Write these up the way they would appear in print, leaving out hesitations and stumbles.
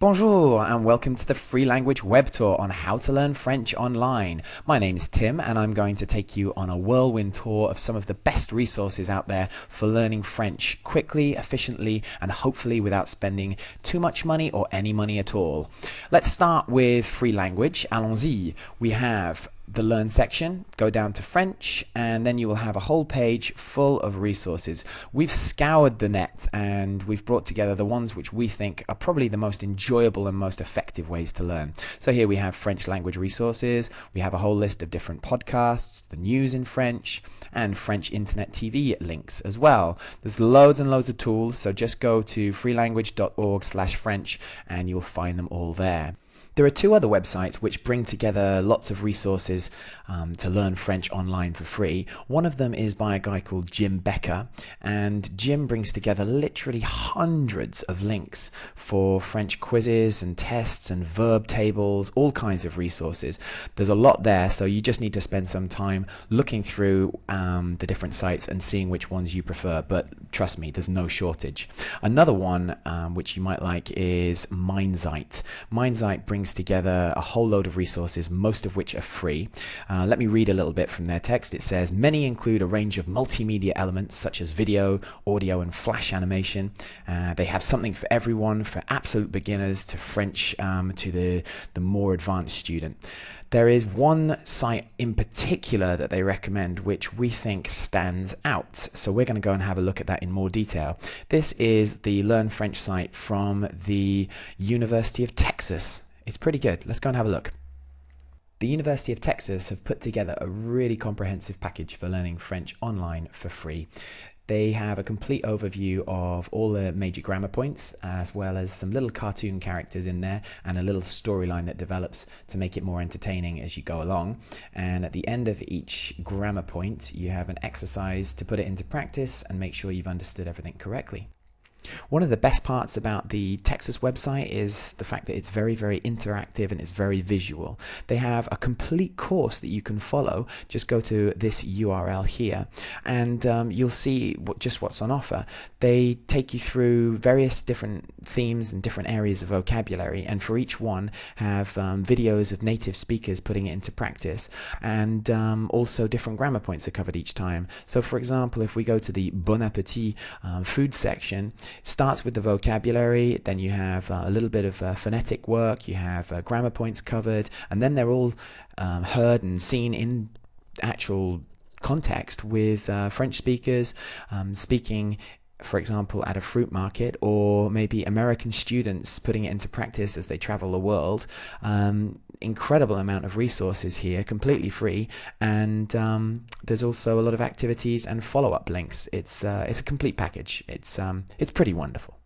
Bonjour and welcome to the Free Language Web Tour on how to learn French online. My name is Tim and I'm going to take you on a whirlwind tour of some of the best resources out there for learning French quickly, efficiently, and hopefully without spending too much money or any money at all. Let's start with free language. Allons-y. We have the Learn section, go down to French, and then you will have a whole page full of resources. We've scoured the net and we've brought together the ones which we think are probably the most enjoyable and most effective ways to learn. So here we have French language resources, we have a whole list of different podcasts, the news in French, and French internet TV links as well. There's loads and loads of tools, so just go to freelanguage.org/French and you'll find them all there. There are two other websites which bring together lots of resources to learn French online for free. One of them is by a guy called Jim Becker, and Jim brings together literally hundreds of links for French quizzes and tests and verb tables, all kinds of resources. There's a lot there, so you just need to spend some time looking through the different sites and seeing which ones you prefer, but trust me, there's no shortage. Another one which you might like is Mindsight. Mindsight brings together a whole load of resources, most of which are free. Let me read a little bit from their text. It says, many include a range of multimedia elements such as video, audio, and flash animation. They have something for everyone, for absolute beginners to French to the more advanced student. There is one site in particular that they recommend which we think stands out. So we're going to go and have a look at that in more detail. This is the Learn French site from the University of Texas. It's pretty good. Let's go and have a look. The University of Texas have put together a really comprehensive package for learning French online for free. They have a complete overview of all the major grammar points, as well as some little cartoon characters in there and a little storyline that develops to make it more entertaining as you go along. And at the end of each grammar point, you have an exercise to put it into practice and make sure you've understood everything correctly. One of the best parts about the Texas website is the fact that it's very, very interactive and it's very visual. They have a complete course that you can follow. Just go to this URL here and you'll see just what's on offer. They take you through various different themes and different areas of vocabulary, and for each one have videos of native speakers putting it into practice, and also different grammar points are covered each time. So for example, if we go to the Bon Appetit food section, it starts with the vocabulary, then you have a little bit of phonetic work, you have grammar points covered, and then they're all heard and seen in actual context with French speakers speaking, for example, at a fruit market, or maybe American students putting it into practice as they travel the world. Incredible amount of resources here, completely free, and there's also a lot of activities and follow-up links. It's a complete package. It's pretty wonderful.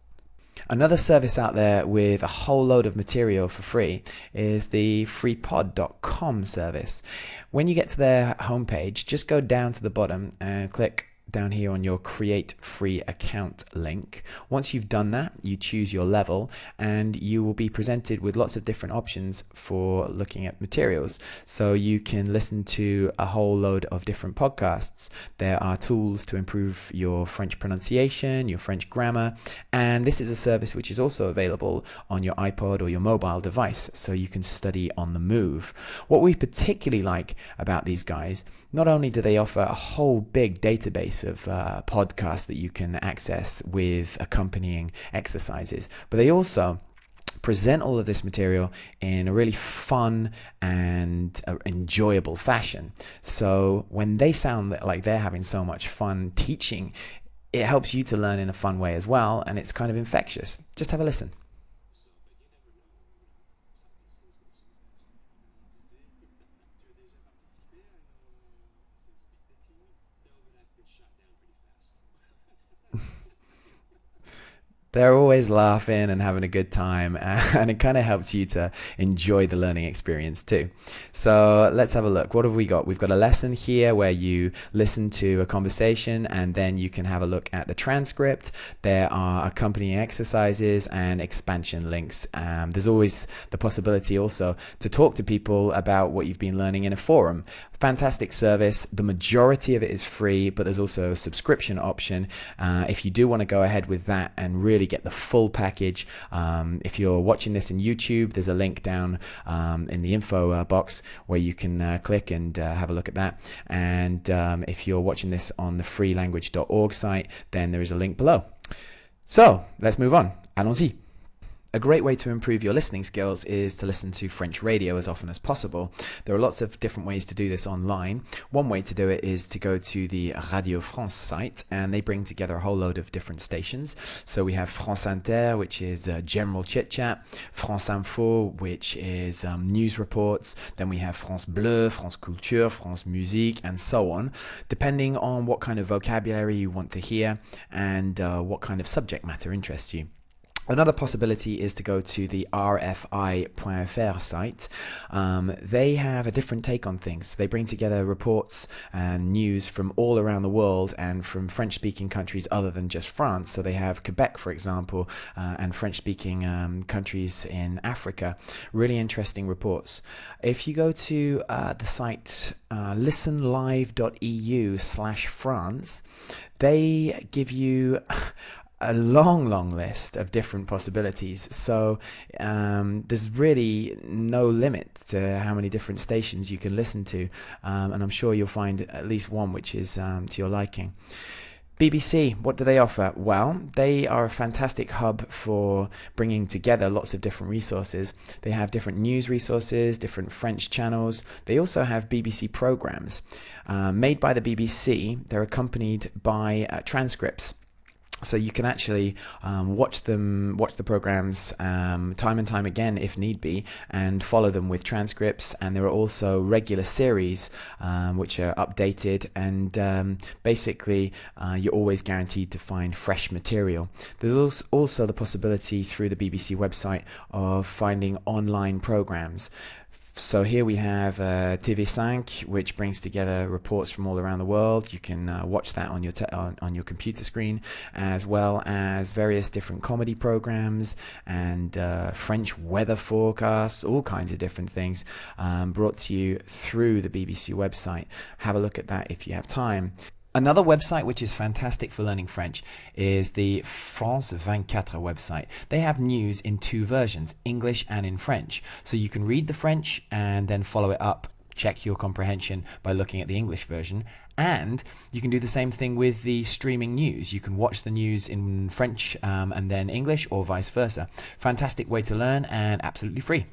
Another service out there with a whole load of material for free is the freepod.com service. When you get to their homepage, just go down to the bottom and click down here on your create free account link. Once you've done that, you choose your level and you will be presented with lots of different options for looking at materials. So you can listen to a whole load of different podcasts. There are tools to improve your French pronunciation, your French grammar, and this is a service which is also available on your iPod or your mobile device, so you can study on the move. What we particularly like about these guys, not only do they offer a whole big database of podcasts that you can access with accompanying exercises, but they also present all of this material in a really fun and enjoyable fashion. So when they sound like they're having so much fun teaching, it helps you to learn in a fun way as well, and it's kind of infectious. Just have a listen. They're always laughing and having a good time, and it kind of helps you to enjoy the learning experience too. So let's have a look. What have we got? We've got a lesson here where you listen to a conversation and then you can have a look at the transcript. There are accompanying exercises and expansion links. There's always the possibility also to talk to people about what you've been learning in a forum. Fantastic service. The majority of it is free, but there's also a subscription option. If you do want to go ahead with that and really get the full package, if you're watching this in YouTube, there's a link down in the info box where you can click and have a look at that. And if you're watching this on the freelanguage.org site, then there is a link below. So let's move on. Allons-y. A great way to improve your listening skills is to listen to French radio as often as possible. There are lots of different ways to do this online. One way to do it is to go to the Radio France site, and they bring together a whole load of different stations. So we have France Inter, which is general chit-chat, France Info, which is news reports, then we have France Bleu, France Culture, France Musique, and so on, depending on what kind of vocabulary you want to hear and what kind of subject matter interests you. Another possibility is to go to the rfi.fr site. They have a different take on things. They bring together reports and news from all around the world and from French-speaking countries other than just France. So they have Quebec, for example, and French-speaking countries in Africa. Really interesting reports. If you go to the site listenlive.eu/France, they give you a long list of different possibilities. So there's really no limit to how many different stations you can listen to, and I'm sure you'll find at least one which is to your liking. BBC, what do they offer? Well, they are a fantastic hub for bringing together lots of different resources. They have different news resources, different French channels. They also have BBC programs made by the BBC. They're accompanied by transcripts. So you can actually watch the programs time and time again if need be, and follow them with transcripts. And there are also regular series which are updated, and basically you're always guaranteed to find fresh material. There's also the possibility through the BBC website of finding online programs. So here we have TV5, which brings together reports from all around the world. You can watch that on your computer screen, as well as various different comedy programs and French weather forecasts, all kinds of different things brought to you through the BBC website. Have a look at that if you have time. Another website which is fantastic for learning French is the France 24 website. They have news in two versions, English and in French. So you can read the French and then follow it up, check your comprehension by looking at the English version. And you can do the same thing with the streaming news. You can watch the news in French and then English, or vice versa. Fantastic way to learn and absolutely free.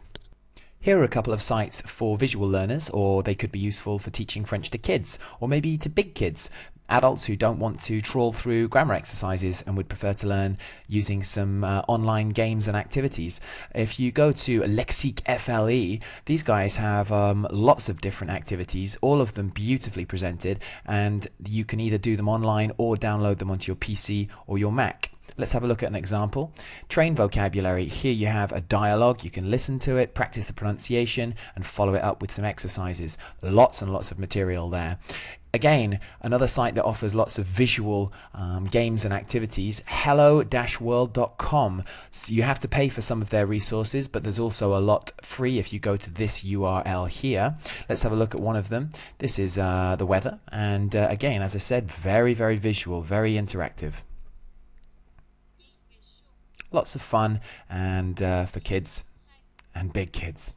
Here are a couple of sites for visual learners, or they could be useful for teaching French to kids, or maybe to big kids, adults who don't want to trawl through grammar exercises and would prefer to learn using some online games and activities. If you go to Lexique FLE, these guys have lots of different activities, all of them beautifully presented, and you can either do them online or download them onto your PC or your Mac. Let's have a look at an example. Train vocabulary. Here you have a dialogue. You can listen to it, practice the pronunciation, and follow it up with some exercises. Lots and lots of material there. Again, another site that offers lots of visual games and activities, hello-world.com. So you have to pay for some of their resources, but there's also a lot free if you go to this URL here. Let's have a look at one of them. This is the weather, and again, as I said, very visual, very interactive. Lots of fun, and for kids and big kids.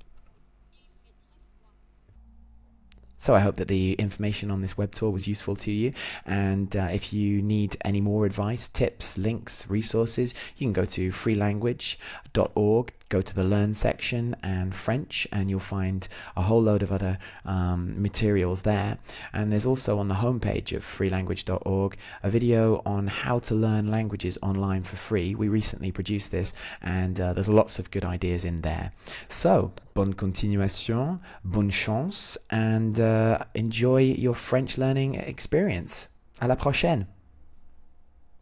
So I hope that the information on this web tour was useful to you, and if you need any more advice, tips, links, resources, you can go to freelanguage.org, go to the Learn section and French, and you'll find a whole load of other materials there. And there's also on the homepage of freelanguage.org a video on how to learn languages online for free. We recently produced this, and there's lots of good ideas in there. So, bonne continuation, bonne chance, and enjoy your French learning experience. À la prochaine!